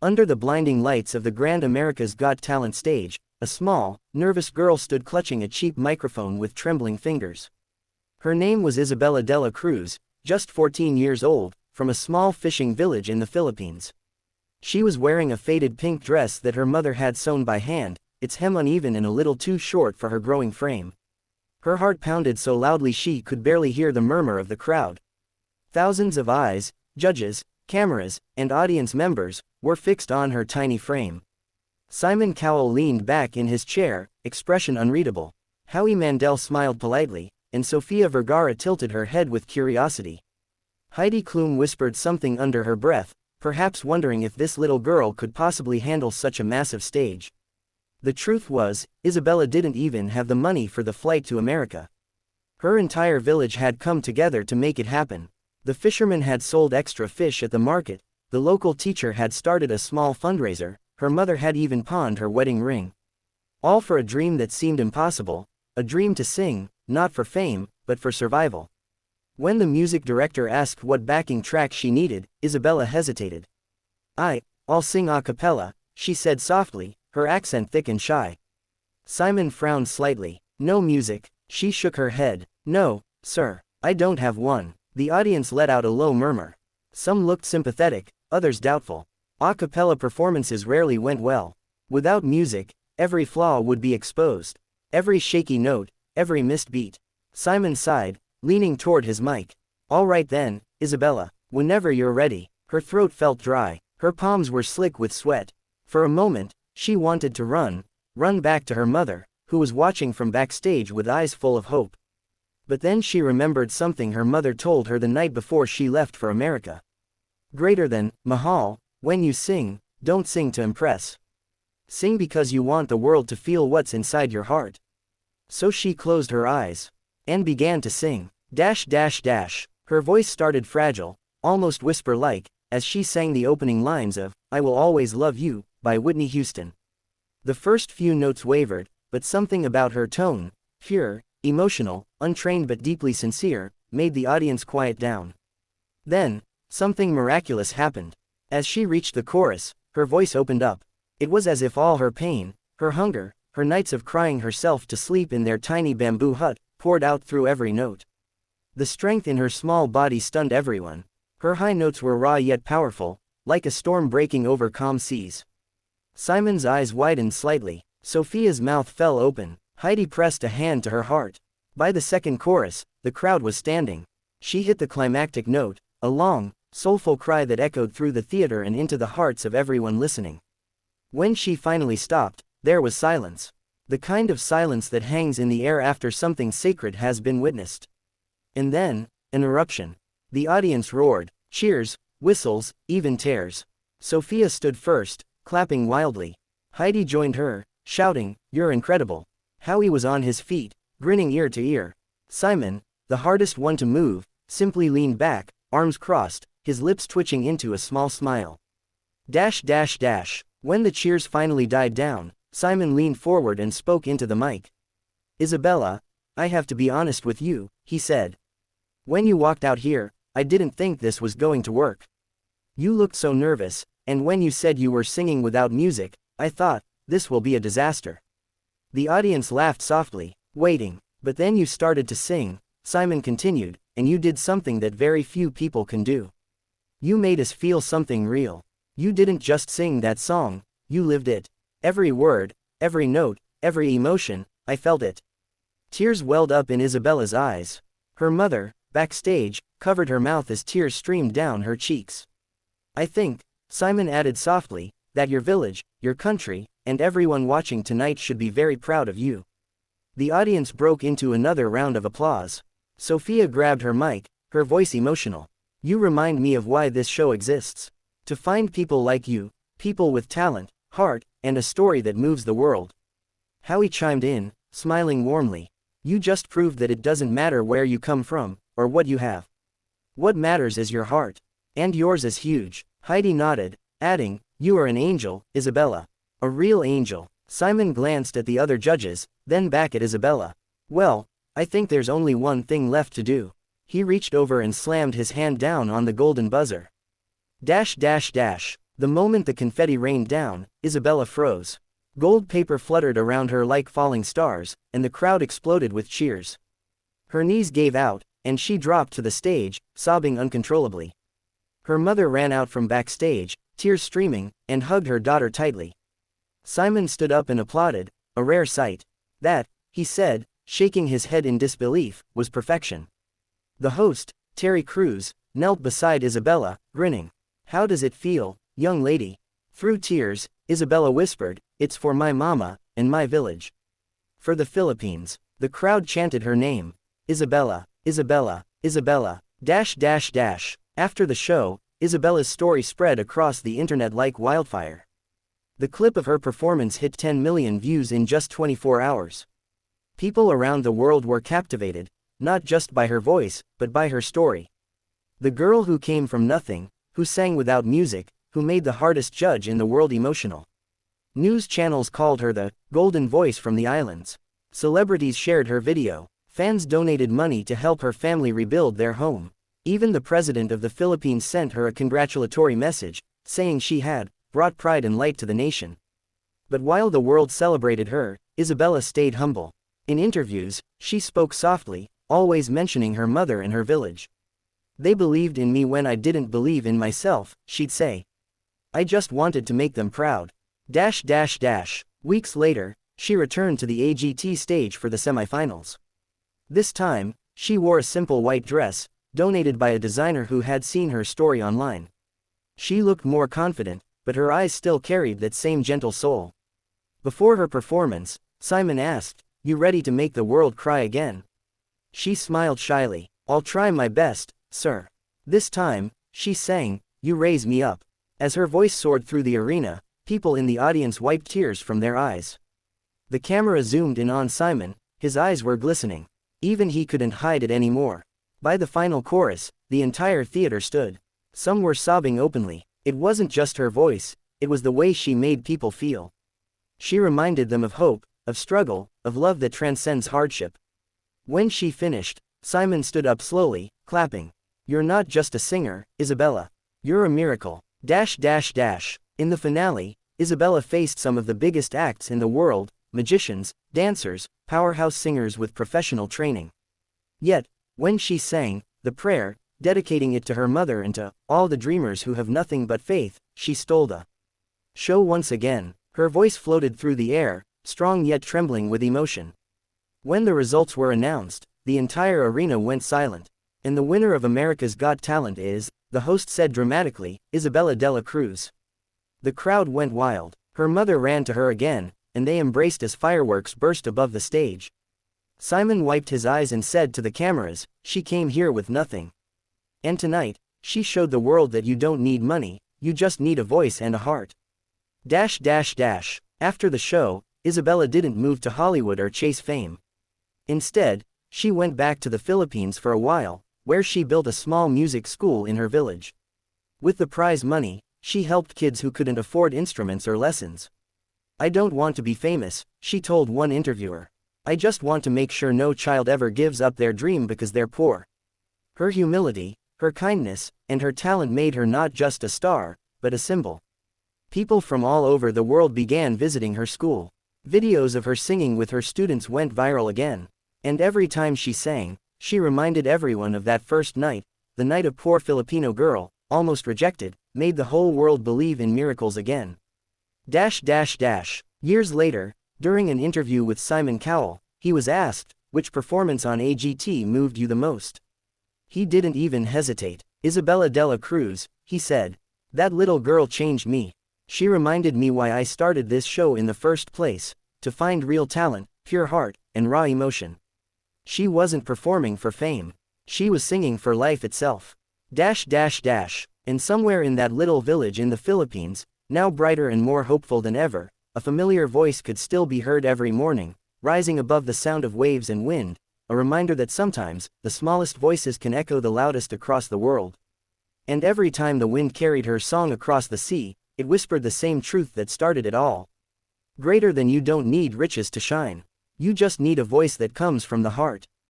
Under the blinding lights of the Grand America's Got Talent stage, a small, nervous girl stood clutching a cheap microphone with trembling fingers. Her name was Isabella Dela Cruz, just 14 years old, from a small fishing village in the Philippines. She was wearing a faded pink dress that her mother had sewn by hand, its hem uneven and a little too short for her growing frame. Her heart pounded so loudly she could barely hear the murmur of the crowd. Thousands of eyes, judges, cameras, and audience members, were fixed on her tiny frame. Simon Cowell leaned back in his chair, expression unreadable. Howie Mandel smiled politely, and Sofia Vergara tilted her head with curiosity. Heidi Klum whispered something under her breath, perhaps wondering if this little girl could possibly handle such a massive stage. The truth was, Isabella didn't even have the money for the flight to America. Her entire village had come together to make it happen. The fisherman had sold extra fish at the market, the local teacher had started a small fundraiser, her mother had even pawned her wedding ring. All for a dream that seemed impossible, a dream to sing, not for fame, but for survival. When the music director asked what backing track she needed, Isabella hesitated. I'll sing a cappella, she said softly, her accent thick and shy. Simon frowned slightly. No music, she shook her head. No, sir, I don't have one. The audience let out a low murmur. Some looked sympathetic, others doubtful. A cappella performances rarely went well. Without music, every flaw would be exposed. Every shaky note, every missed beat. Simon sighed, leaning toward his mic. All right then, Isabella, whenever you're ready. Her throat felt dry, her palms were slick with sweat. For a moment, she wanted to run back to her mother, who was watching from backstage with eyes full of hope. But then she remembered something her mother told her the night before she left for America. Greater than, Mahal, when you sing, don't sing to impress. Sing because you want the world to feel what's inside your heart. So she closed her eyes and began to sing. Her voice started fragile, almost whisper-like, as she sang the opening lines of I Will Always Love You, by Whitney Houston. The first few notes wavered, but something about her tone, pure, emotional, untrained but deeply sincere, made the audience quiet down. Then, something miraculous happened. As she reached the chorus, her voice opened up. It was as if all her pain, her hunger, her nights of crying herself to sleep in their tiny bamboo hut, poured out through every note. The strength in her small body stunned everyone. Her high notes were raw yet powerful, like a storm breaking over calm seas. Simon's eyes widened slightly. Sofia's mouth fell open. Heidi pressed a hand to her heart. By the second chorus, the crowd was standing. She hit the climactic note, a long, soulful cry that echoed through the theater and into the hearts of everyone listening. When she finally stopped, there was silence. The kind of silence that hangs in the air after something sacred has been witnessed. And then, an eruption. The audience roared, cheers, whistles, even tears. Sofia stood first, clapping wildly. Heidi joined her, shouting, "You're incredible." Howie was on his feet, grinning ear to ear. Simon, the hardest one to move, simply leaned back, arms crossed, his lips twitching into a small smile. When the cheers finally died down, Simon leaned forward and spoke into the mic. Isabella, I have to be honest with you, he said. When you walked out here, I didn't think this was going to work. You looked so nervous, and when you said you were singing without music, I thought, this will be a disaster. The audience laughed softly, waiting, but then you started to sing, Simon continued, and you did something that very few people can do. You made us feel something real. You didn't just sing that song, you lived it. Every word, every note, every emotion, I felt it. Tears welled up in Isabella's eyes. Her mother, backstage, covered her mouth as tears streamed down her cheeks. I think, Simon added softly, that your village, your country, and everyone watching tonight should be very proud of you. The audience broke into another round of applause. Sofia grabbed her mic, her voice emotional. You remind me of why this show exists. To find people like you, people with talent, heart, and a story that moves the world. Howie chimed in, smiling warmly. You just proved that it doesn't matter where you come from, or what you have. What matters is your heart. And yours is huge. Heidi nodded, adding, you are an angel, Isabella. A real angel. Simon glanced at the other judges, then back at Isabella. Well, I think there's only one thing left to do. He reached over and slammed his hand down on the golden buzzer. The moment the confetti rained down, Isabella froze. Gold paper fluttered around her like falling stars, and the crowd exploded with cheers. Her knees gave out, and she dropped to the stage, sobbing uncontrollably. Her mother ran out from backstage, tears streaming, and hugged her daughter tightly. Simon stood up and applauded, a rare sight. That, he said, shaking his head in disbelief, was perfection. The host, Terry Crews, knelt beside Isabella, grinning. "How does it feel, young lady?" Through tears, Isabella whispered, "It's for my mama, and my village. For the Philippines." The crowd chanted her name. Isabella, Isabella, Isabella, dash dash dash. After the show, Isabella's story spread across the internet like wildfire. The clip of her performance hit 10 million views in just 24 hours. People around the world were captivated, not just by her voice, but by her story. The girl who came from nothing, who sang without music, who made the hardest judge in the world emotional. News channels called her the golden voice from the islands. Celebrities shared her video. Fans donated money to help her family rebuild their home. Even the president of the Philippines sent her a congratulatory message, saying she had brought pride and light to the nation. But while the world celebrated her, Isabella stayed humble. In interviews, she spoke softly, always mentioning her mother and her village. "They believed in me when I didn't believe in myself," she'd say. "I just wanted to make them proud." Dash dash dash. Weeks later, she returned to the AGT stage for the semifinals. This time, she wore a simple white dress, donated by a designer who had seen her story online. She looked more confident, but her eyes still carried that same gentle soul. Before her performance, Simon asked, "You ready to make the world cry again?" She smiled shyly. "I'll try my best, sir." This time, she sang, "You Raise Me Up." As her voice soared through the arena, people in the audience wiped tears from their eyes. The camera zoomed in on Simon, his eyes were glistening. Even he couldn't hide it anymore. By the final chorus, the entire theater stood. Some were sobbing openly. It wasn't just her voice, it was the way she made people feel. She reminded them of hope, of struggle, of love that transcends hardship. When she finished, Simon stood up slowly, clapping. "You're not just a singer, Isabella. You're a miracle." Dash dash dash. In the finale, Isabella faced some of the biggest acts in the world, magicians, dancers, powerhouse singers with professional training. Yet, when she sang the prayer, dedicating it to her mother and to all the dreamers who have nothing but faith, she stole the show once again. Her voice floated through the air, strong yet trembling with emotion. When the results were announced, the entire arena went silent. "And the winner of America's Got Talent is," the host said dramatically, "Isabella Dela Cruz." The crowd went wild. Her mother ran to her again, and they embraced as fireworks burst above the stage. Simon wiped his eyes and said to the cameras, "She came here with nothing. And tonight, she showed the world that you don't need money, you just need a voice and a heart." Dash dash dash. After the show, Isabella didn't move to Hollywood or chase fame. Instead, she went back to the Philippines for a while, where she built a small music school in her village. With the prize money, she helped kids who couldn't afford instruments or lessons. "I don't want to be famous," she told one interviewer. "I just want to make sure no child ever gives up their dream because they're poor." Her humility, her kindness, and her talent made her not just a star, but a symbol. People from all over the world began visiting her school. Videos of her singing with her students went viral again. And every time she sang, she reminded everyone of that first night, the night a poor Filipino girl, almost rejected, made the whole world believe in miracles again. Dash dash dash. Years later, during an interview with Simon Cowell, he was asked, "Which performance on AGT moved you the most?" He didn't even hesitate. "Isabella Dela Cruz," he said. "That little girl changed me. She reminded me why I started this show in the first place, to find real talent, pure heart, and raw emotion." She wasn't performing for fame. She was singing for life itself. Dash dash dash. And somewhere in that little village in the Philippines, now brighter and more hopeful than ever, a familiar voice could still be heard every morning, rising above the sound of waves and wind, a reminder that sometimes, the smallest voices can echo the loudest across the world. And every time the wind carried her song across the sea, it whispered the same truth that started it all. Greater than you don't need riches to shine. You just need a voice that comes from the heart.